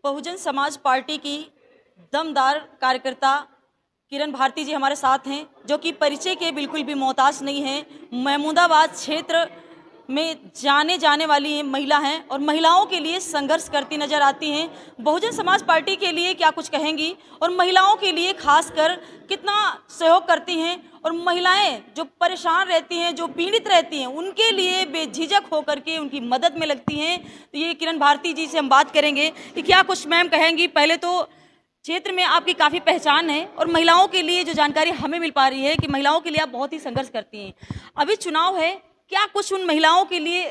Bahujan Samaj party की दमदार कार्यकर्ता किरण भारती जी हमारे साथ हैं, जो कि परिचय के बिल्कुल भी मोहताज नहीं हैं। महमूदाबाद क्षेत्र में जाने जाने वाली महिला हैं और महिलाओं के लिए संघर्ष करती नजर आती हैं। बहुजन समाज पार्टी के लिए क्या कुछ कहेंगी और महिलाओं के लिए खासकर कितना सहयोग करती हैं, और महिलाएं जो परेशान रहती हैं, जो पीड़ित रहती हैं, उनके लिए बेझिझक होकर के उनकी मदद में लगती हैं। तो ये किरण भारती जी से हम बात करेंगे कि क्या कुछ मैम कहेंगी। पहले तो क्षेत्र में आपकी काफ़ी पहचान है और महिलाओं के लिए जो जानकारी हमें मिल पा रही है कि महिलाओं के लिए आप बहुत ही संघर्ष करती हैं। अभी चुनाव है, क्या कुछ उन महिलाओं के लिए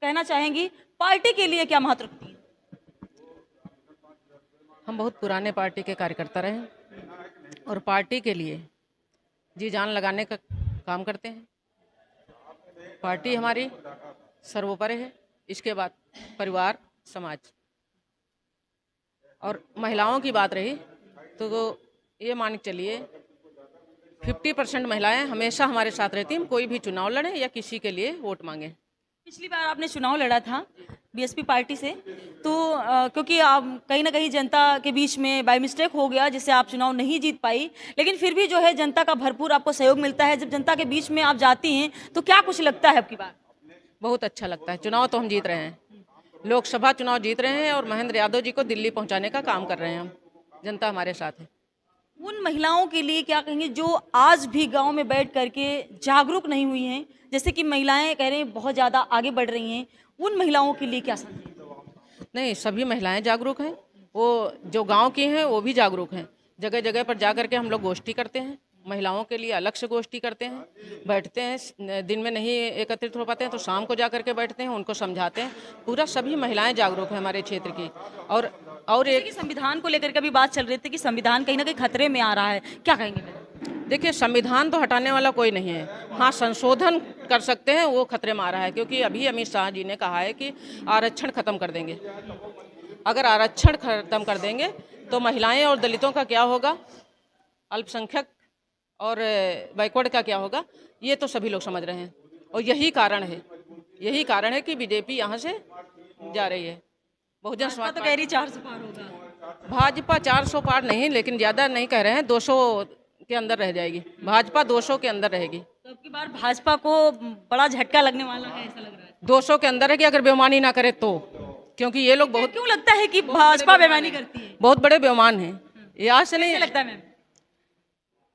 कहना चाहेंगी, पार्टी के लिए क्या महत्व रखती हैं? हम बहुत पुराने पार्टी के कार्यकर्ता रहे हैं और पार्टी के लिए जी जान लगाने का काम करते हैं। पार्टी हमारी सर्वोपरि है, इसके बाद परिवार, समाज। और महिलाओं की बात रही तो ये मान के चलिए 50% महिलाएं हमेशा हमारे साथ रहती हैं, कोई भी चुनाव लड़ें या किसी के लिए वोट मांगे। पिछली बार आपने चुनाव लड़ा था बीएसपी पार्टी से, तो क्योंकि आप कहीं ना कहीं जनता के बीच में बाय मिस्टेक हो गया जिससे आप चुनाव नहीं जीत पाई, लेकिन फिर भी जो है जनता का भरपूर आपको सहयोग मिलता है। जब जनता के बीच में आप जाती हैं तो क्या कुछ लगता है आपकी बात? बहुत अच्छा लगता है। चुनाव तो हम जीत रहे हैं, लोकसभा चुनाव जीत रहे हैं और महेंद्र यादव जी को दिल्ली पहुंचाने का काम कर रहे हैं हम। जनता हमारे साथ है। उन महिलाओं के लिए क्या कहेंगे जो आज भी गांव में बैठ करके जागरूक नहीं हुई हैं, जैसे कि महिलाएं कह रही हैं बहुत ज़्यादा आगे बढ़ रही हैं, उन महिलाओं के लिए क्या संदेश? नहीं, सभी महिलाएं जागरूक हैं। वो जो गांव की हैं वो भी जागरूक हैं। जगह जगह पर जा करके हम लोग गोष्ठी करते हैं, महिलाओं के लिए अलग से गोष्ठी करते हैं, बैठते हैं। दिन में नहीं एकत्रित हो पाते हैं तो शाम को जा करके बैठते हैं, उनको समझाते हैं। पूरा सभी महिलाएं जागरूक हैं हमारे क्षेत्र की। और एक संविधान को लेकर के भी बात चल रही थी कि संविधान कहीं ना कहीं खतरे में आ रहा है, क्या कहेंगे मैडम? देखिए, संविधान तो हटाने वाला कोई नहीं है। हाँ, संशोधन कर सकते हैं, वो खतरे में आ रहा है। क्योंकि अभी अमित शाह जी ने कहा है कि आरक्षण खत्म कर देंगे। अगर आरक्षण खत्म कर देंगे तो महिलाएं और दलितों का क्या होगा, अल्पसंख्यक और बैकवर्ड का क्या होगा, ये तो सभी लोग समझ रहे हैं। और यही कारण है कि बीजेपी यहाँ से जा रही है। बहुजन समाज तो कह रही 400 पार होगा। भाजपा 400 पार नहीं, लेकिन ज़्यादा नहीं कह रहे हैं, 200 के अंदर रह जाएगी। भाजपा 200 के अंदर रहेगी। तो अब की बार भाजपा को बड़ा झटका लगने वाला है, ऐसा लग रहा है। 200 के अंदर है कि अगर बेईमानी ना करे तो, क्योंकि ये लोग बहुत क्यों लगता है कि भाजपा बेईमानी करती है? बहुत बड़े बेईमान हैं। यहाँ से नहीं लगता है मैम?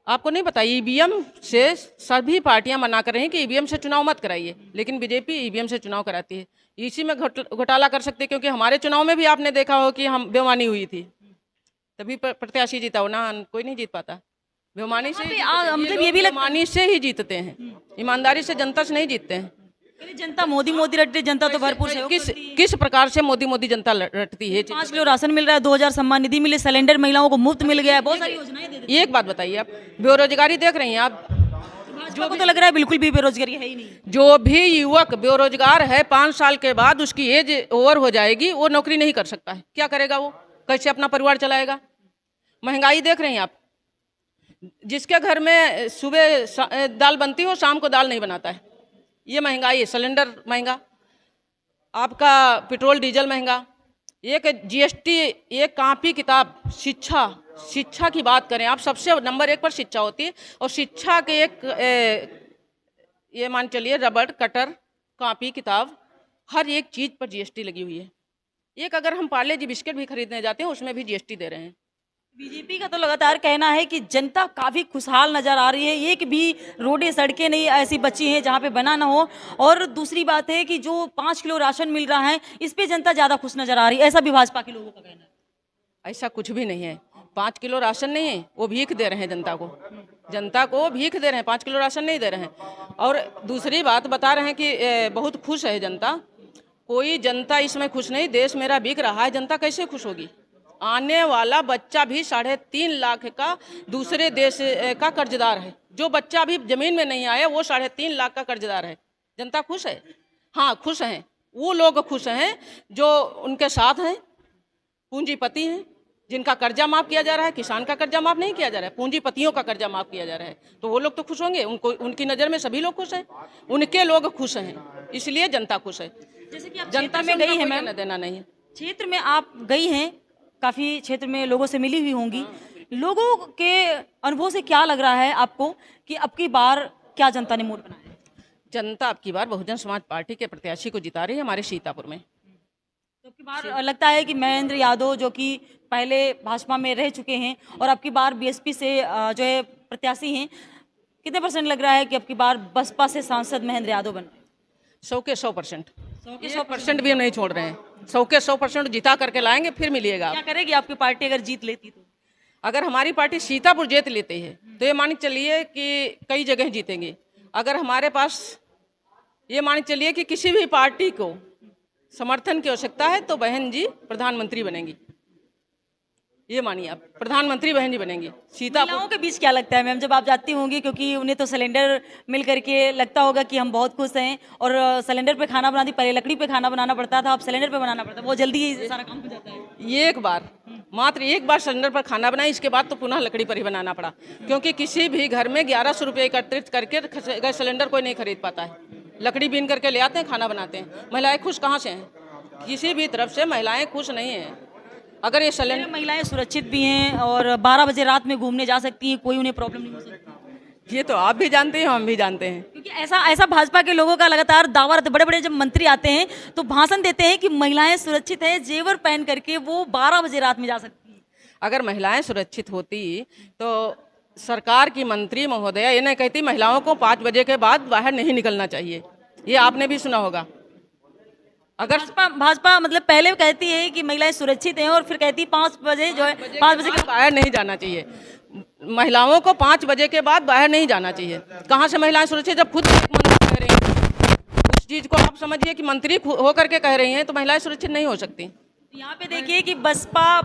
आपको नहीं पता, ईवीएम से सभी पार्टियां मना कर रही हैं कि ईवीएम से चुनाव मत कराइए, लेकिन बीजेपी ईवीएम से चुनाव कराती है। इसी में घोटाला कर सकते हैं, क्योंकि हमारे चुनाव में भी आपने देखा हो कि हम बेईमानी हुई थी, तभी प्रत्याशी जीता हो ना। कोई नहीं जीत पाता बेईमानी से। मतलब ये भी बेईमानी से ही जीतते हैं, ईमानदारी से जनता से नहीं जीतते हैं। जनता मोदी मोदी रटती, जनता तो भरपूर सहयोग करती है। किस प्रकार से मोदी मोदी जनता रटती है? 5 किलो राशन मिल रहा है, 2000 सम्मान निधि मिले, सिलेंडर महिलाओं को मुफ्त मिल गया है, बहुत सारी योजनाएं दे दी। एक बात बताइए, आप बेरोजगारी देख रही हैं आप? भाजपा को तो लग रहा है बिल्कुल भी बेरोजगारी है ही नहीं। जो भी युवक बेरोजगार है, 5 साल के बाद उसकी एज ओवर हो जाएगी, वो नौकरी नहीं कर सकता है। क्या करेगा वो? कैसे अपना परिवार चलाएगा? महंगाई देख रही हैं आप? जिसके घर में सुबह दाल बनती हो, शाम को दाल नहीं बनाता है। ये महंगाई है। सिलेंडर महंगा, आपका पेट्रोल डीजल महंगा, एक जीएसटी, एक कॉपी किताब, शिक्षा की बात करें आप, सबसे नंबर 1 पर शिक्षा होती है। और शिक्षा के ये मान चलिए रबड़, कटर, कॉपी किताब, हर एक चीज़ पर जीएसटी लगी हुई है। एक अगर हम पार्ले जी बिस्किट भी खरीदने जाते हैं उसमें भी जीएसटी दे रहे हैं। बीजेपी का तो लगातार कहना है कि जनता काफी खुशहाल नजर आ रही है, एक भी रोडें सड़कें नहीं ऐसी बची हैं जहां पे बना ना हो। और दूसरी बात है कि जो 5 किलो राशन मिल रहा है, इस पे जनता ज्यादा खुश नजर आ रही है, ऐसा भी भाजपा के लोगों का कहना है। ऐसा कुछ भी नहीं है। 5 किलो राशन नहीं है, वो भीख दे रहे हैं जनता को भीख दे रहे हैं, 5 किलो राशन नहीं दे रहे हैं। और दूसरी बात बता रहे हैं कि बहुत खुश है जनता। कोई जनता इसमें खुश नहीं। देश मेरा बिक रहा है, जनता कैसे खुश होगी? आने वाला बच्चा भी 3.5 लाख का दूसरे देश का कर्जदार है। जो बच्चा अभी जमीन में नहीं आया वो 3.5 लाख का कर्जदार है। जनता खुश है? हाँ, खुश हैं। वो लोग खुश हैं जो उनके साथ हैं, पूंजीपति हैं, जिनका कर्जा माफ किया जा रहा है। किसान का कर्जा माफ नहीं किया जा रहा है, पूंजीपतियों का कर्जा माफ किया जा रहा है। तो वो लोग तो खुश होंगे। उनकी नज़र में सभी लोग खुश हैं, उनके लोग खुश हैं, इसलिए जनता खुश है। जैसे कि आप जनता में गई है मैम, देना नहीं है। क्षेत्र में आप गई हैं, काफ़ी क्षेत्र में लोगों से मिली हुई होंगी। लोगों के अनुभव से क्या लग रहा है आपको कि अब की बार क्या जनता ने मोड़ बनाया है? जनता अब की बार बहुजन समाज पार्टी के प्रत्याशी को जिता रही है हमारे सीतापुर में। तो अब की बार लगता है कि महेंद्र यादव जो कि पहले भाजपा में रह चुके हैं और अब की बार बीएसपी से जो है प्रत्याशी हैं, कितने परसेंट लग रहा है कि अब की बार बसपा से सांसद महेंद्र यादव बन रहे हैं? 100 के 100%। 100% भी हम नहीं छोड़ रहे हैं। 100 के 100% जिता करके लाएंगे, फिर मिलिएगा। क्या करेगी आपकी पार्टी अगर जीत लेती तो? अगर हमारी पार्टी सीतापुर जीत लेती है तो ये मान के चलिए कि कई जगह जीतेंगे। अगर हमारे पास ये मान के चलिए कि किसी भी पार्टी को समर्थन की आवश्यकता है तो बहन जी प्रधानमंत्री बनेंगी। ये मानिए आप, प्रधानमंत्री बहन जी बनेंगी सीतापुर। महिलाओं के बीच क्या लगता है मैम, जब आप जाती होंगी, क्योंकि उन्हें तो सिलेंडर मिल करके लगता होगा कि हम बहुत खुश हैं और सिलेंडर पे खाना बनाती, पहले लकड़ी पे खाना बनाना पड़ता था, अब सिलेंडर पे बनाना पड़ता है, बहुत जल्दी ही सारा काम हो जाता है। ये एक बार, मात्र एक बार सिलेंडर पर खाना बनाई, इसके बाद तो पुनः लकड़ी पर ही बनाना पड़ा, क्योंकि किसी भी घर में 1100 रुपये एकत्रित करके गैस सिलेंडर कोई नहीं खरीद पाता है। लकड़ी बीन करके ले आते हैं, खाना बनाते हैं। महिलाएं खुश कहाँ से हैं? किसी भी तरफ से महिलाएं खुश नहीं हैं। अगर ये सिलेंडर, महिलाएं सुरक्षित भी हैं और 12 बजे रात में घूमने जा सकती हैं, कोई उन्हें प्रॉब्लम नहीं हो सकती। ये तो आप भी जानते हैं, हम भी जानते हैं। क्योंकि ऐसा भाजपा के लोगों का लगातार दावा रहता है। बड़े बड़े जब मंत्री आते हैं तो भाषण देते हैं कि महिलाएं सुरक्षित है, जेवर पहन करके वो 12 बजे रात में जा सकती हैं। अगर महिलाएं सुरक्षित होती तो सरकार की मंत्री महोदया ये नहीं कहती महिलाओं को 5 बजे के बाद बाहर नहीं निकलना चाहिए। ये आपने भी सुना होगा। अगर भाजपा मतलब पहले कहती है कि महिलाएं सुरक्षित हैं और फिर कहती है 5 बजे जो है 5 बजे के बाहर नहीं जाना चाहिए। महिलाओं को 5 बजे के बाद बाहर नहीं जाना चाहिए। कहाँ से महिलाएं सुरक्षित, जब खुद मंत्री कह रही हैं उस चीज को आप समझिए कि मंत्री होकर के कह रही हैं तो महिलाएं सुरक्षित नहीं हो सकती। यहाँ पे देखिए कि बसपा